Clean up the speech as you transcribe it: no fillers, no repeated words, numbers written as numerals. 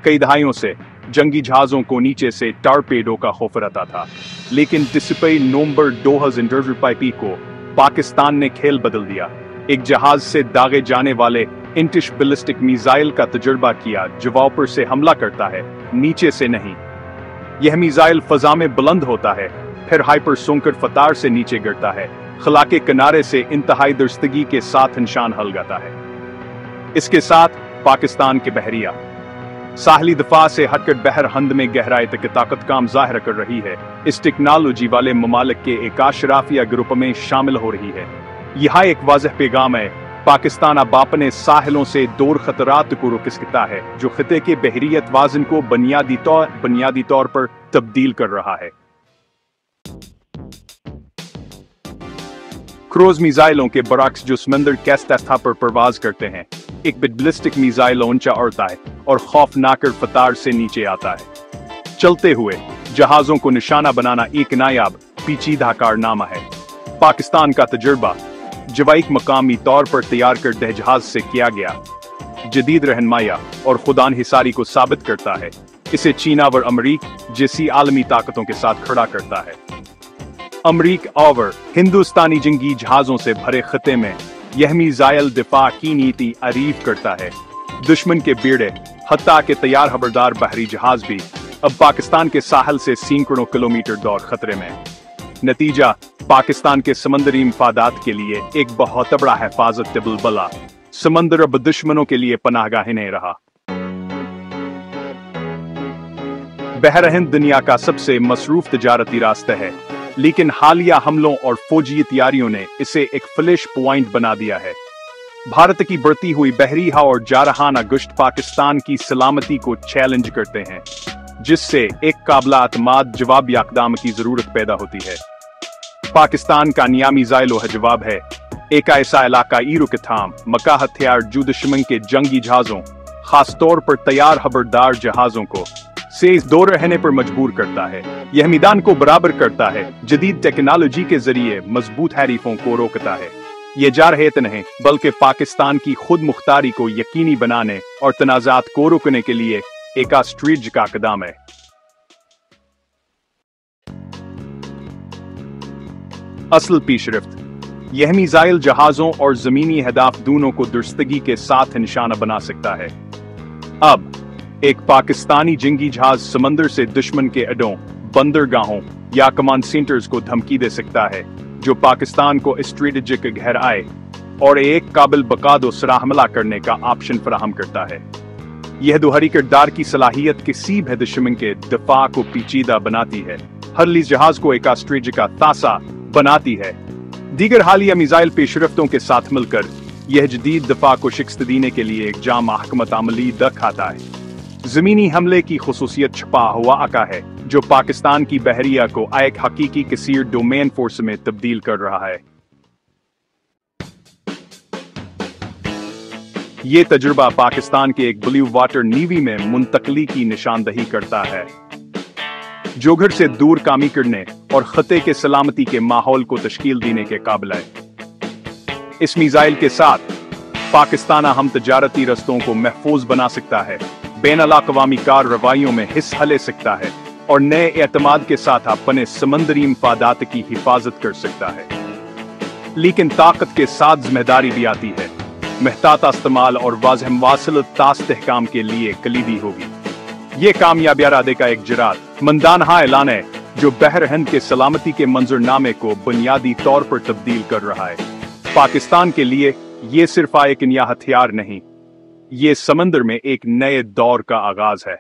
कई दहाइयों से जंगी जहाजों को नीचे से टॉर्पेडो का खौफ रहता था, लेकिन 10 नवंबर 2025 को पाकिस्तान ने खेल बदल दिया। एक जहाज से दागे जाने वाले इंटिश बैलिस्टिक मिसाइल का तजुर्बा किया, जो ऊपर से हमला करता है, नीचे से नहीं। यह मिसाइल फजा में बुलंद होता है, फिर हाइपरसोनिक रफ्तार से नीचे गिरता है, खला के किनारे से इंतहाई दुरुस्तगी के साथ निशान हलगाता है। इसके साथ पाकिस्तान के बहरिया साहली दफा से हटकर बहर हंद में गहराई तक ताकत काम जाहिर कर रही है। इस टेक्नोलॉजी वाले ममालिक के एक अशराफिया ग्रुप में शामिल हो रही है। यह एक वाज़ेह पैगाम है, पाकिस्तान अब अपने साहिलों से दूर खतरात को रोक सकता है, जो खिते के बहरियत वाजन को बुनियादी तौर पर तब्दील कर रहा है। क्रूज मिसाइलों के बरक्स जो समंदर के सतह पर परवाज करते हैं, एक बैलिस्टिक मिसाइल ऊंचा उड़ता है और खौफनाक रफ्तार से नीचे आता है। चलते हुए जहाजों को निशाना बनाना एक नायाब पेचीदा कारनामा है। पाकिस्तान का तजुर्बा जवाइक मकामी तौर पर तैयार करदह जहाज से किया गया जदीद रहनुमाया और खुदान हिसारी को साबित करता है। इसे चीना और अमरीक जैसी आलमी ताकतों के साथ खड़ा करता है। अमरीक और हिंदुस्तानी जंगी जहाजों से भरे खिते में यह मिसाइल दिफा की नीति अरीफ करता है। दुश्मन के बेड़े हत्ता के तैयार खबरदार बहरी जहाज भी अब पाकिस्तान के साहल से सैकड़ों किलोमीटर दूर खतरे में। नतीजा पाकिस्तान के समंदरी मफादात के लिए एक बहुत बड़ा हिफाजत बुलबुला समंदर अब दुश्मनों के लिए पनाहगाह नहीं रहा। बहर हिंद दुनिया का सबसे मसरूफ तिजारती रास्ता है, लेकिन हालिया हमलों और फौजी तैयारियों ने इसे एक फ्लैश पॉइंट बना दिया है। भारत की बढ़ती हुई बहरीहा और जारहाना गश्त पाकिस्तान की सलामती को चैलेंज करते हैं, जिससे एक काबिल एतमाद जवाबी इक़दाम की जरूरत पैदा होती है। पाकिस्तान का नया मिसाइल जवाब है एक ऐसा इलाका इरुकथाम मका हथियार जो दुश्मन के जंगी जहाजों, खास तौर पर तैयार खबरदार जहाजों को से दूर रहने पर मजबूर करता है। यह मैदान को बराबर करता है, जदीद टेक्नोलॉजी के जरिए मजबूत हरीफों को रोकता है। ये जारहत नहीं बल्कि पाकिस्तान की खुद मुख्तारी को यकीनी बनाने और तनाज़ात को रोकने के लिए एक स्ट्रेटजिक इक़दाम है। असल पेशरफ्त यह मिसाइल जहाजों और जमीनी हदाफ दोनों को दुरुस्तगी के साथ निशाना बना सकता है। अब एक पाकिस्तानी जंगी जहाज समंदर से दुश्मन के अड्डों, बंदरगाहों या कमांड सेंटर्स को धमकी दे सकता है, जो पाकिस्तान को स्ट्रेटेजिक गहराई और एक काबिल बकादो सरा हमला करने का ऑप्शन फराहम करता है। यह दोहरी किरदार की सलाहियत किसी भी दुश्मन के दफा को पेचीदा बनाती है, हर लीज जहाज को एक स्ट्रेटेजिक तासा बनाती है। दीगर हालिया मिसाइल पेशरफ्तों के साथ मिलकर यह जदीद दफा को शिकस्त देने के लिए एक जामा हकमत अमली दिखाता है। जमीनी हमले की खुसूसियत छुपा हुआ आका है, जो पाकिस्तान की बहरिया को एक हकीकी कसीर डोमेन फोर्स में तब्दील कर रहा है। ये तजुर्बा पाकिस्तान के एक ब्लू वाटर नेवी में मुंतकली की निशानदही करता है, जो घर से दूर कामी करने और खते के सलामती के माहौल को तश्कील देने के काबिल है। इस मिसाइल के साथ पाकिस्तान हम तजारती रस्तों को महफूज बना सकता है, बैन-अल-अक़वामी कार्रवाइयों में हिस्सा ले सकता है और नए एतमाद के साथ अपने समंदरी मफादात की हिफाजत कर सकता है। लेकिन ताकत के साथ जिम्मेदारी भी आती है। महतात इस्तेमाल और वाज़ेह मवासिलत तास्तहकाम के लिए कलीदी होगी। ये कामयाबी इरादे का एक जरात मंदानहा ऐलान है, जो बहर हिंद के सलामती के मंजरनामे को बुनियादी तौर पर तब्दील कर रहा है। पाकिस्तान के लिए ये सिर्फ एक नया हथियार नहीं, ये समंदर में एक नए दौर का आगाज है।